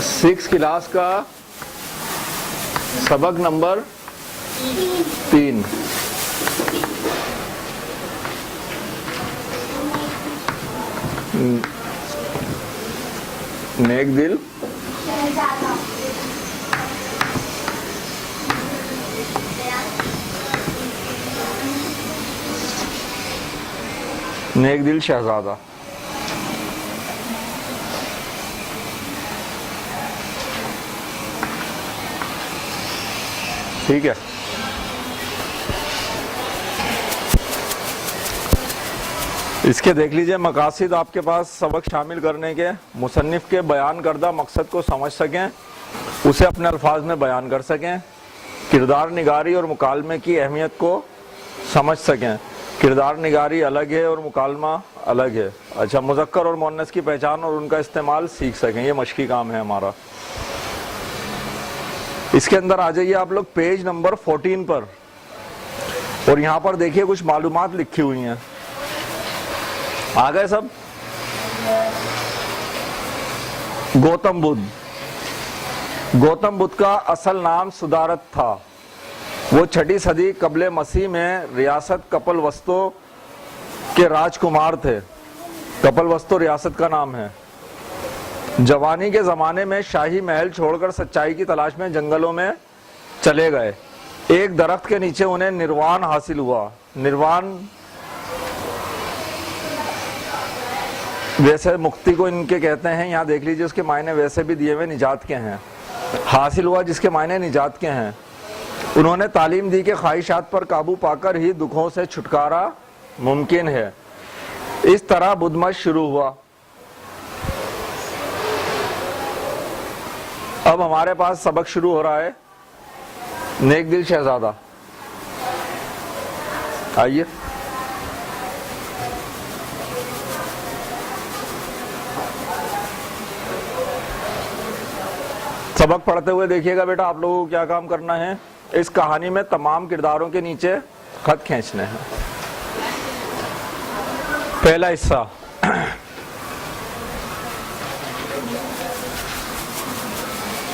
6 class का सबक number 3। नेक दिल नेक दिल शहजादा। ठीक है। इसके देख लीजिए मकासिद आपके पास सबक शामिल करने के, मुसन्निफ के बयान करदा मकसद को समझ सकें, उसे अपने अल्फाज में बयान कर सकें, किरदार निगारी और मुकालमे की अहमियत को समझ सकें। किरदार निगारी अलग है और मुकालमा अलग है। अच्छा, मुज़क्कर और मुअन्नस की पहचान और उनका इस्तेमाल सीख सकें, ये मशकी काम है हमारा। इसके अंदर आ जाइए आप लोग पेज नंबर 14 पर, और यहां पर देखिए कुछ मालूमात लिखी हुई हैं। आ गए सब? गौतम बुद्ध का असल नाम सुदारत था। वो 6वीं सदी कबले मसीह में रियासत कपिलवस्तु के राजकुमार थे। कपिलवस्तु रियासत का नाम है। जवानी के जमाने में शाही महल छोड़कर सच्चाई की तलाश में जंगलों में चले गए। एक दरख्त के नीचे उन्हें निर्वाण हासिल हुआ। निर्वाण वैसे मुक्ति को इनके कहते हैं, यहाँ देख लीजिए उसके मायने वैसे भी दिए हुए निजात के हैं। हासिल हुआ जिसके मायने निजात के हैं। उन्होंने तालीम दी कि ख्वाहिशात पर काबू पाकर ही दुखों से छुटकारा मुमकिन है। इस तरह बुद्ध मत शुरू हुआ। अब हमारे पास सबक शुरू हो रहा है। नेक दिल शहजादा, आइए। सबक पढ़ते हुए देखिएगा बेटा, आप लोगों को क्या काम करना है। इस कहानी में तमाम किरदारों के नीचे खत खींचने हैं। पहला हिस्सा,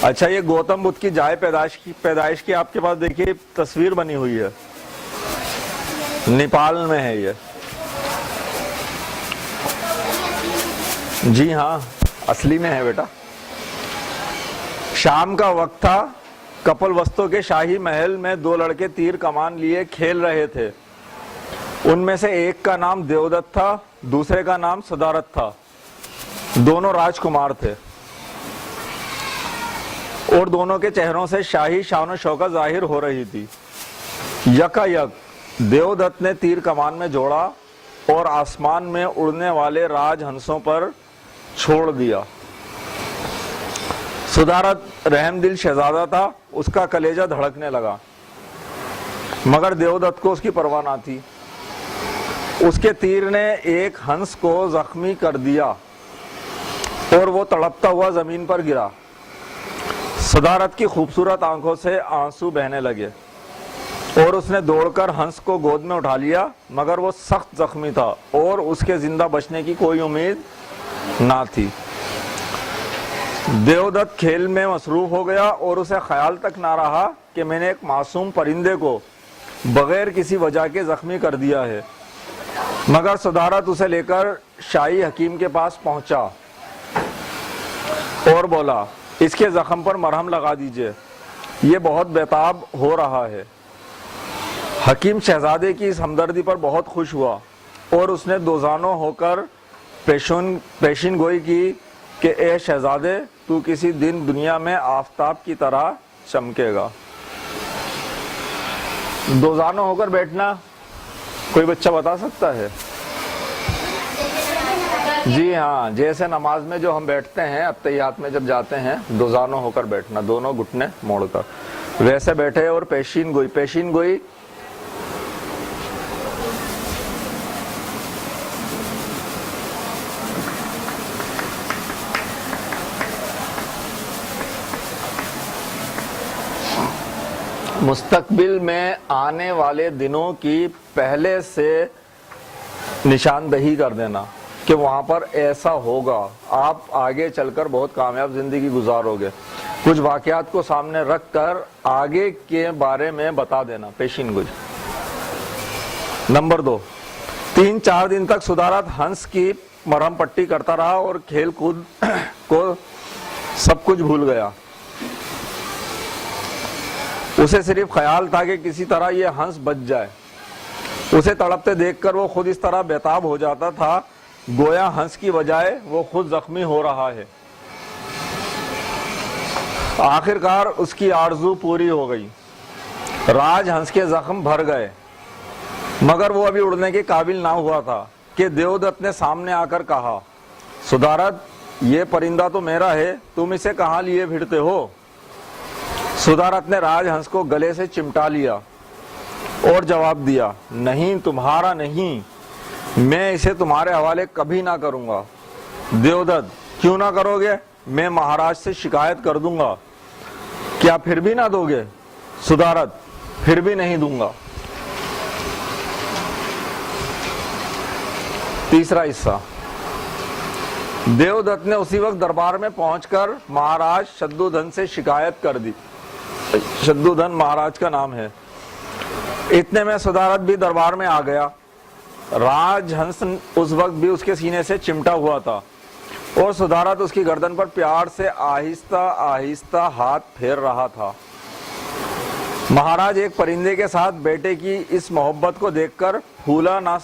अच्छा, ये गौतम बुद्ध की जाए पैदाइश की आपके पास देखिए तस्वीर बनी हुई है। नेपाल में है ये। जी हाँ, असली में है बेटा। शाम का वक्त था। कपिलवस्तु के शाही महल में 2 लड़के तीर कमान लिए खेल रहे थे। उनमें से एक का नाम देवदत्त था, दूसरे का नाम सुदारत था। दोनों राजकुमार थे और दोनों के चेहरों से शाही शान शौकत जाहिर हो रही थी। यकायक देवदत्त ने तीर कमान में जोड़ा और आसमान में उड़ने वाले राजहंसों पर छोड़ दिया। सुदारत रहमदिल शहजादा था। उसका कलेजा धड़कने लगा, मगर देवदत्त को उसकी परवाह ना थी। उसके तीर ने एक हंस को जख्मी कर दिया और वो तड़पता हुआ जमीन पर गिरा। सुदारत की खूबसूरत आंखों से आंसू बहने लगे और उसने दौड़कर हंस को गोद में उठा लिया, मगर वो सख्त जख्मी था और उसके जिंदा बचने की कोई उम्मीद ना थी। देवदत्त खेल में मसरूफ हो गया और उसे ख्याल तक ना रहा कि मैंने एक मासूम परिंदे को बगैर किसी वजह के जख्मी कर दिया है। मगर सुदारत उसे लेकर शाही हकीम के पास पहुंचा और बोला, इसके जख्म पर मरहम लगा दीजिए, ये बहुत बेताब हो रहा है। हकीम शहजादे की इस हमदर्दी पर बहुत खुश हुआ और उसने दोजानो होकर पेशिन गोई की कि ए शहजादे, तू किसी दिन दुनिया में आफताब की तरह चमकेगा। दोजानो होकर बैठना कोई बच्चा बता सकता है? जी हाँ, जैसे नमाज में जो हम बैठते हैं, अत्तहियात में जब जाते हैं, दोजानो होकर बैठना, दोनों घुटने मोड़कर, वैसे बैठे। और पेशीन गोई मुस्तकबिल में आने वाले दिनों की पहले से निशानदही कर देना। कि वहां पर ऐसा होगा, आप आगे चलकर बहुत कामयाब जिंदगी गुजारोगे। कुछ वाकयात को सामने रख कर आगे के बारे में बता देना, पेशिन गोई। नंबर 2, 3-4 दिन तक सुधारत हंस की मरहम पट्टी करता रहा और खेल कूद को सब कुछ भूल गया। उसे सिर्फ ख्याल था कि किसी तरह ये हंस बच जाए। उसे तड़पते देखकर वो खुद इस तरह बेताब हो जाता था, गोया हंस की बजाय वो खुद जख्मी हो रहा है। आखिरकार उसकी आरजू पूरी हो गई। राज हंस के जख्म भर गए, मगर वो अभी उड़ने के काबिल ना हुआ था कि देवदत्त ने सामने आकर कहा, सुधारत, ये परिंदा तो मेरा है, तुम इसे कहाँ लिए फिरते हो? सुधारत ने राजहंस को गले से चिमटा लिया और जवाब दिया, नहीं, तुम्हारा नहीं, मैं इसे तुम्हारे हवाले कभी ना करूंगा। देवदत्त, क्यों ना करोगे? मैं महाराज से शिकायत कर दूंगा। क्या फिर भी ना दोगे? सुधारत, फिर भी नहीं दूंगा। तीसरा हिस्सा। देवदत्त ने उसी वक्त दरबार में पहुंचकर महाराज शद्दुधन से शिकायत कर दी। शद्दुधन महाराज का नाम है। इतने में सुधारत भी दरबार में आ गया। राजहंस उस वक्त भी उसके सीने से चिमटा हुआ था और सुधारत उसकी गर्दन पर प्यार से आहिस्ता आहिस्ता हाथ फेर रहा था। महाराज एक परिंदे के साथ बेटे की इस मोहब्बत को देखकर फूला ना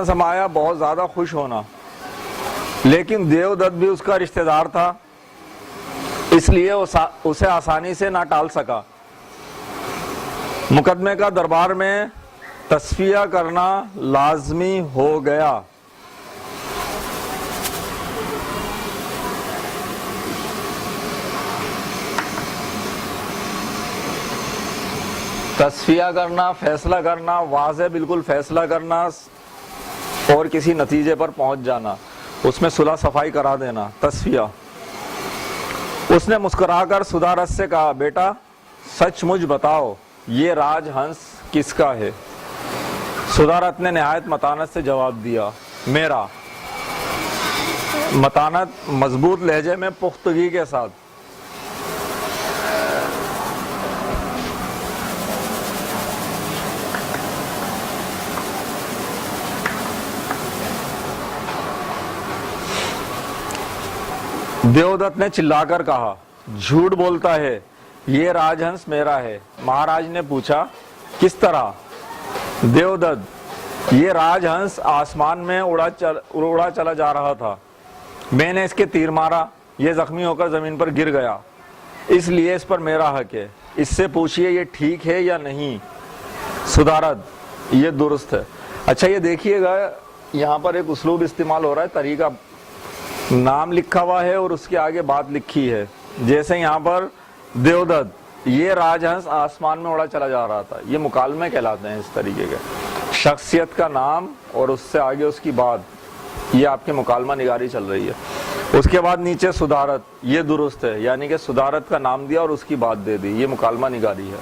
समाया बहुत ज्यादा खुश होना। लेकिन देवदत्त भी उसका रिश्तेदार था, इसलिए उसे आसानी से ना टाल सका। मुकदमे का दरबार में तस्फिया करना लाजमी हो गया। तस्फिया करना, फैसला करना, वाज़े बिल्कुल फैसला करना और किसी नतीजे पर पहुंच जाना, उसमें सुलह सफाई करा देना, तस्फिया। उसने मुस्कुराकर सुधारत से कहा, बेटा सचमुच बताओ, ये राजहंस किसका है? सुधारत ने निहायत मतानत से जवाब दिया, मेरा। मतानत मजबूत लहजे में पुख्तगी के साथ। देवदत्त ने चिल्लाकर कहा, झूठ बोलता है, ये राजहंस मेरा है। महाराज ने पूछा, किस तरह? देवदत्त, ये राजहंस आसमान में उड़ा चला जा रहा था। मैंने इसके तीर मारा, ये जख्मी होकर जमीन पर गिर गया, इसलिए इस पर मेरा हक है। इससे पूछिए ये ठीक है या नहीं। सुधारत, ये दुरुस्त है। अच्छा, ये देखिएगा, यहाँ पर एक उसलूब इस्तेमाल हो रहा है, तरीका। नाम लिखा हुआ है और उसके आगे बात लिखी है। जैसे यहाँ पर देवदत्त, ये राजहंस आसमान में उड़ा चला जा रहा था, ये मुकालमे कहलाते हैं। इस तरीके के शख्सियत का नाम और उससे आगे उसकी बात, ये आपकी मुकालमा निगारी चल रही है। उसके बाद नीचे सुधारत, ये दुरुस्त है, यानी कि सुधारत का नाम दिया और उसकी बात दे दी, ये मुकालमा निगारी है।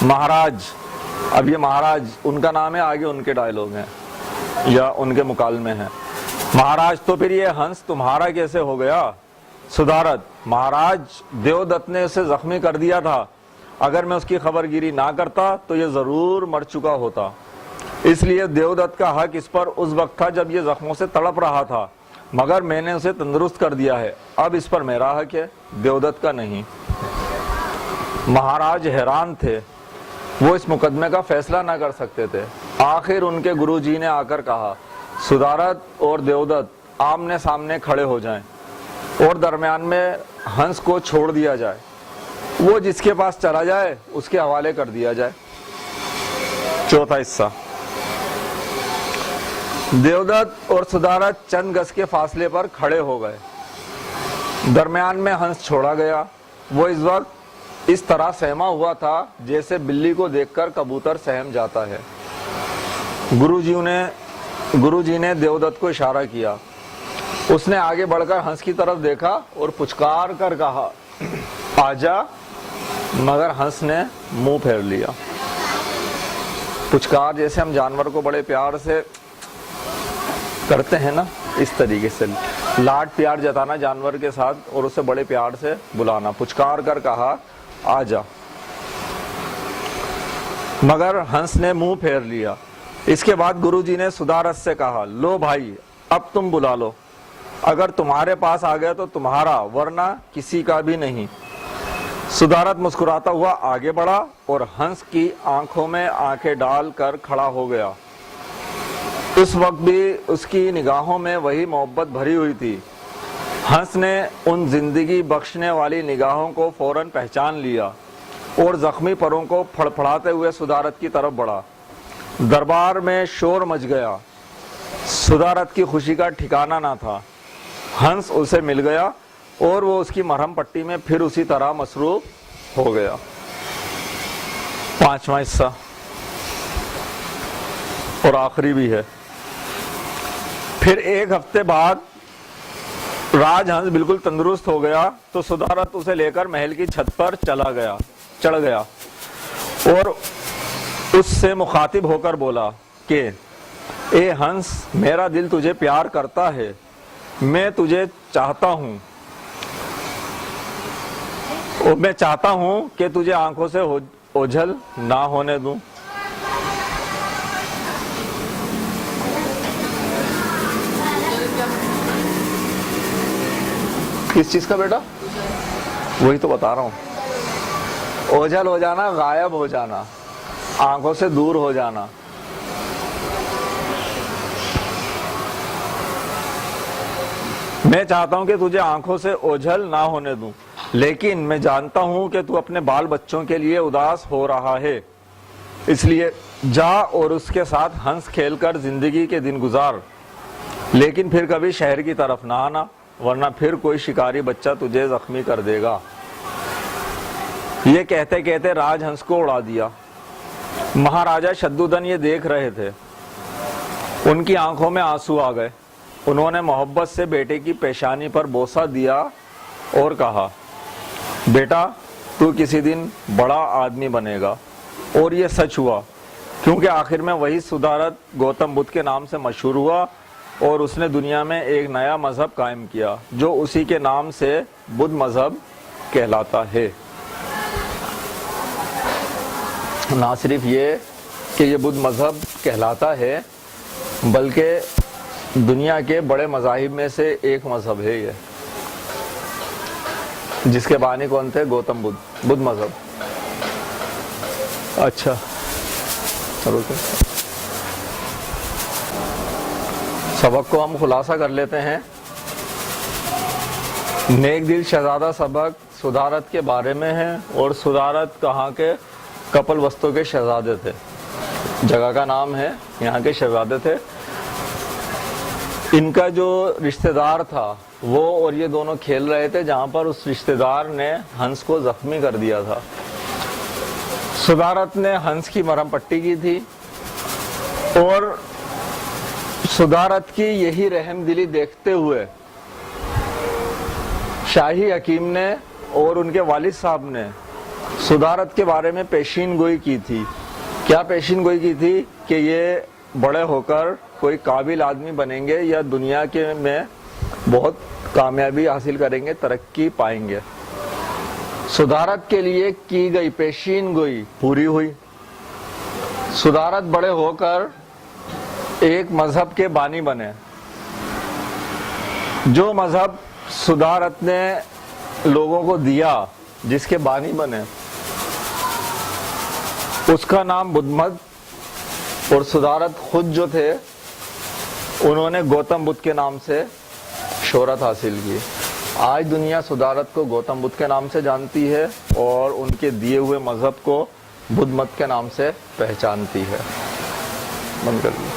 महाराज, अब ये महाराज उनका नाम है, आगे उनके डायलॉग हैं या उनके मुकालमे हैं। महाराज, तो फिर ये हंस तुम्हारा कैसे हो गया? सुधारत, महाराज, देवदत्त ने उसे जख्मी कर दिया था। अगर मैं उसकी खबरगिरी ना करता तो ये जरूर मर चुका होता। इसलिए देवदत्त का हक इस पर उस वक्त था जब ये जख्मों से तड़प रहा था, मगर मैंने उसे तंदुरुस्त कर दिया है। अब इस पर मेरा हक है, देवदत्त का नहीं। महाराज हैरान थे, वो इस मुकदमे का फैसला ना कर सकते थे। आखिर उनके गुरुजी ने आकर कहा, सुधारत और देवदत्त आमने सामने खड़े हो जाएं और दरमियान में हंस को छोड़ दिया जाए। वो जिसके पास चला जाए उसके हवाले कर दिया जाए। चौथा हिस्सा। देवदत्त और सुधारत चंद गज के फासले पर खड़े हो गए। दरमियान में हंस छोड़ा गया। वो इस वक्त इस तरह सहमा हुआ था जैसे बिल्ली को देखकर कबूतर सहम जाता है। गुरुजी ने देवदत्त को इशारा किया। उसने आगे बढ़कर हंस की तरफ देखा और पुचकार कर कहा, आजा, मगर हंस ने मुंह फेर लिया। पुचकार जैसे हम जानवर को बड़े प्यार से करते हैं ना, इस तरीके से लाड प्यार जताना जानवर के साथ और उसे बड़े प्यार से बुलाना। पुचकार कर कहा आजा, मगर हंस ने मुंह फेर लिया। इसके बाद गुरुजी ने सुदारत से कहा, लो भाई अब तुम बुला लो, अगर तुम्हारे पास आ गया तो तुम्हारा, वरना किसी का भी नहीं। सुदारत मुस्कुराता हुआ आगे बढ़ा और हंस की आंखों में आंखें डालकर खड़ा हो गया। उस वक्त भी उसकी निगाहों में वही मोहब्बत भरी हुई थी। हंस ने उन जिंदगी बख्शने वाली निगाहों को फौरन पहचान लिया और जख्मी परों को फड़फड़ाते हुए सुदारत की तरफ बढ़ा। दरबार में शोर मच गया। सुदारत की खुशी का ठिकाना ना था। हंस उसे मिल गया और वो उसकी मरहम पट्टी में फिर उसी तरह मसरूफ हो गया। 5वां हिस्सा और आखिरी भी है। फिर एक हफ्ते बाद राजहंस बिल्कुल तंदुरुस्त हो गया तो सुदारत उसे लेकर महल की छत पर चढ़ गया और उससे मुखातिब होकर बोला कि ए हंस, मेरा दिल तुझे प्यार करता है, मैं तुझे चाहता हूं और मैं चाहता हूं कि तुझे आंखों से ओझल ना होने दूं। किस चीज का बेटा? वही तो बता रहा हूं। ओझल हो जाना, गायब हो जाना, आंखों से दूर हो जाना। मैं चाहता हूं कि तुझे आंखों से ओझल ना होने दूं, लेकिन मैं जानता हूं कि तू अपने बाल बच्चों के लिए उदास हो रहा है, इसलिए जा और उसके साथ हंस खेलकर जिंदगी के दिन गुजार, लेकिन फिर कभी शहर की तरफ ना आना, वरना फिर कोई शिकारी बच्चा तुझे जख्मी कर देगा। ये कहते कहते राजहंस को उड़ा दिया। महाराजा शद्दुदन ये देख रहे थे। उनकी आंखों में आंसू आ गए। उन्होंने मोहब्बत से बेटे की पेशानी पर बोसा दिया और कहा, बेटा तू किसी दिन बड़ा आदमी बनेगा। और ये सच हुआ, क्योंकि आखिर में वही सुदारत गौतम बुद्ध के नाम से मशहूर हुआ और उसने दुनिया में एक नया मजहब कायम किया जो उसी के नाम से बुद्ध मजहब कहलाता है। ना सिर्फ ये कि ये बुद्ध मजहब कहलाता है, बल्कि दुनिया के बड़े मजाहिब में से एक मजहब है ये, जिसके बानी कौन थे? गौतम बुद्ध, बुद्ध मजहब। अच्छा चलो सबक को हम खुलासा कर लेते हैं। नेक दिल शहजादा सबक सुदारत के बारे में है और सुदारत कहाँ के? कपल वस्तु के शहजादे थे, जगह का नाम है, यहाँ के शहजादे थे। इनका जो रिश्तेदार था वो और ये दोनों खेल रहे थे, जहाँ पर उस रिश्तेदार ने हंस को जख्मी कर दिया था। सुदारत ने हंस की मरहम पट्टी की थी और सुदारत की यही रहमदिली देखते हुए शाही हकीम ने और उनके वालिद साहब ने सुदारत के बारे में पेशीन गोई की थी। क्या पेशीन गोई की थी? कि ये बड़े होकर कोई काबिल आदमी बनेंगे या दुनिया के में बहुत कामयाबी हासिल करेंगे, तरक्की पाएंगे। सुदारत के लिए की गई पेशीन गोई पूरी हुई। सुदारत बड़े होकर एक मजहब के बानी बने। जो मजहब सुदारत ने लोगों को दिया, जिसके बानी बने, उसका नाम बुद्ध मत, और सुदारत खुद जो थे उन्होंने गौतम बुद्ध के नाम से शोहरत हासिल की। आज दुनिया सुदारत को गौतम बुद्ध के नाम से जानती है और उनके दिए हुए मजहब को बुद्ध मत के नाम से पहचानती है। बंद कर लीजिए।